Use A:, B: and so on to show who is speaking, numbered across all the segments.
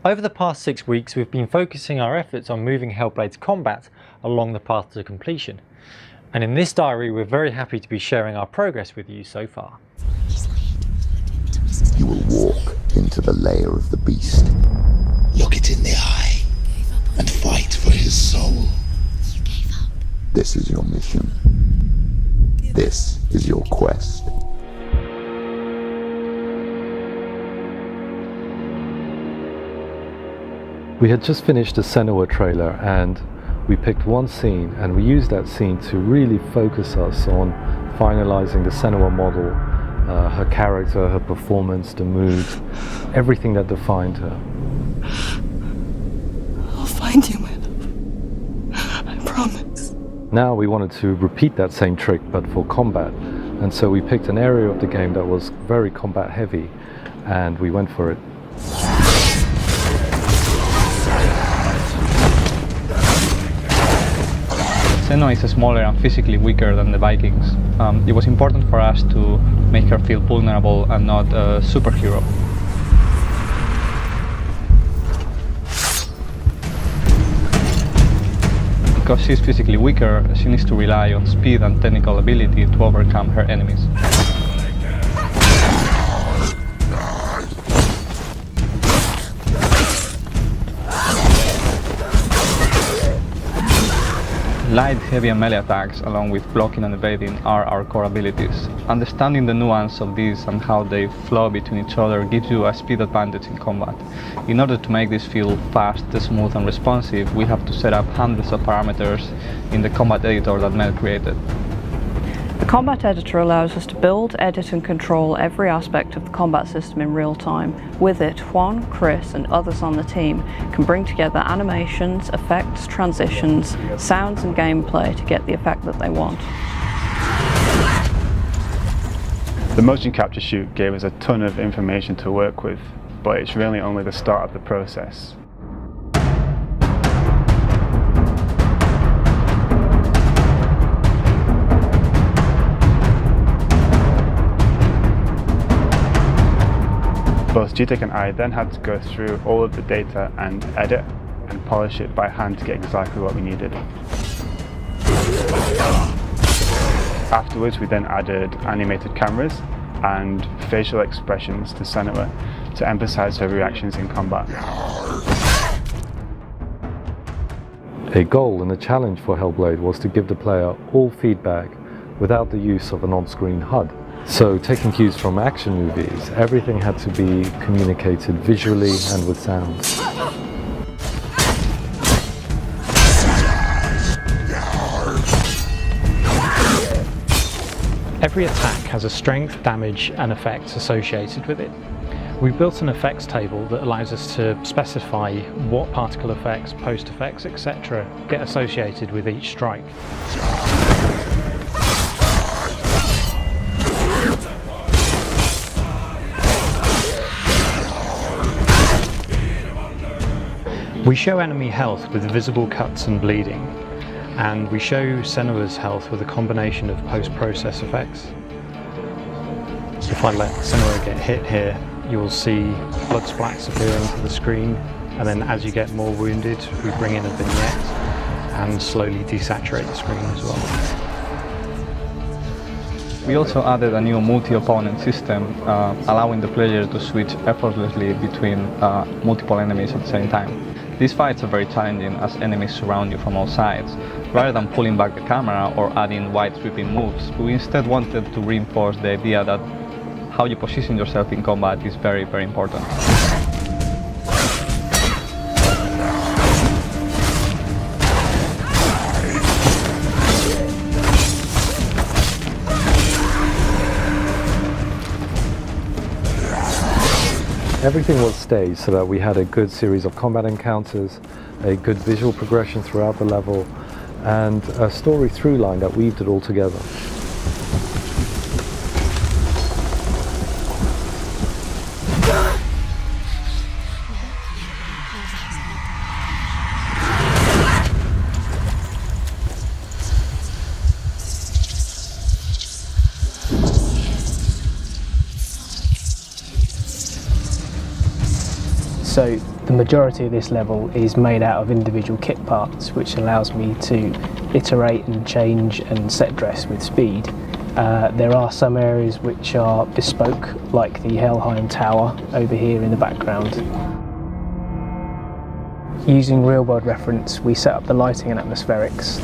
A: Over the past 6 weeks, we've been focusing our efforts on moving Hellblade's combat along the path to completion. And in this diary, we're very happy to be sharing our progress with you so far.
B: You will walk into the lair of the beast.
C: Look it in the eye and fight for his soul.
B: This is your mission. This is your quest.
D: We had just finished the Senua trailer and we picked one scene and we used that scene to really focus us on finalizing the Senua model, her character, her performance, the mood, everything that defined her.
E: I'll find you, my love. I promise.
D: Now we wanted to repeat that same trick but for combat, and so we picked an area of the game that was very combat heavy and we went for it.
F: Senua is smaller and physically weaker than the Vikings. It was important for us to make her feel vulnerable and not a superhero. Because she's physically weaker, she needs to rely on speed and technical ability to overcome her enemies. Light, heavy and melee attacks, along with blocking and evading, are our core abilities. Understanding the nuance of these and how they flow between each other gives you a speed advantage in combat. In order to make this feel fast, smooth and responsive, we have to set up hundreds of parameters in the combat editor that Mel created.
G: The combat editor allows us to build, edit and control every aspect of the combat system in real time. With it, Juan, Chris and others on the team can bring together animations, effects, transitions, sounds and gameplay to get the effect that they want.
H: The motion capture shoot gave us a ton of information to work with, but it's really only the start of the process. Both GTEC and I then had to go through all of the data and edit and polish it by hand to get exactly what we needed. Afterwards, we then added animated cameras and facial expressions to Senua to emphasize her reactions in combat.
D: A goal and a challenge for Hellblade was to give the player all feedback without the use of an on-screen HUD. So, taking cues from action movies, everything had to be communicated visually and with sound.
I: Every attack has a strength, damage and effects associated with it. We built an effects table that allows us to specify what particle effects, post effects, etc. get associated with each strike. We show enemy health with visible cuts and bleeding, and we show Senua's health with a combination of post-process effects. If I let Senua get hit here, you'll see blood splats appear onto the screen, and then as you get more wounded, we bring in a vignette and slowly desaturate the screen as well.
F: We also added a new multi-opponent system, allowing the player to switch effortlessly between multiple enemies at the same time. These fights are very challenging as enemies surround you from all sides. Rather than pulling back the camera or adding wide sweeping moves, we instead wanted to reinforce the idea that how you position yourself in combat is very, very important.
D: Everything was staged so that we had a good series of combat encounters, a good visual progression throughout the level, and a story through line that weaved it all together.
J: So the majority of this level is made out of individual kit parts, which allows me to iterate and change and set dress with speed. There are some areas which are bespoke, like the Helheim Tower over here in the background. Using real-world reference, we set up the lighting and atmospherics.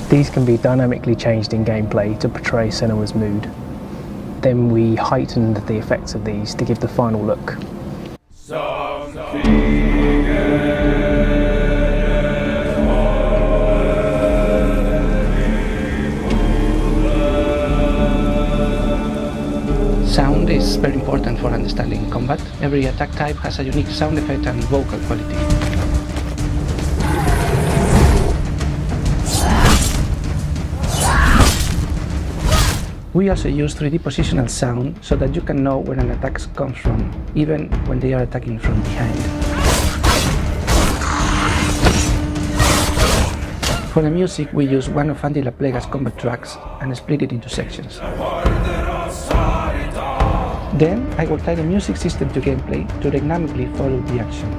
J: These can be dynamically changed in gameplay to portray Senua's mood. Then we heightened the effects of these to give the final look.
K: Sound is very important for understanding combat. Every attack type has a unique sound effect and vocal quality. We also use 3D positional sound so that you can know where an attack comes from, even when they are attacking from behind. For the music, we use one of Andy LaPlega's combat tracks and split it into sections. Then I will tie the music system to gameplay to dynamically follow the action.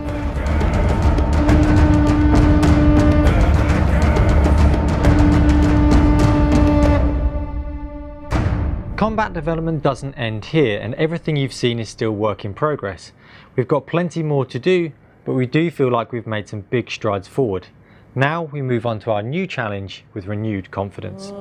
A: Combat development doesn't end here, and everything you've seen is still work in progress. We've got plenty more to do, but we do feel like we've made some big strides forward. Now we move on to our new challenge with renewed confidence.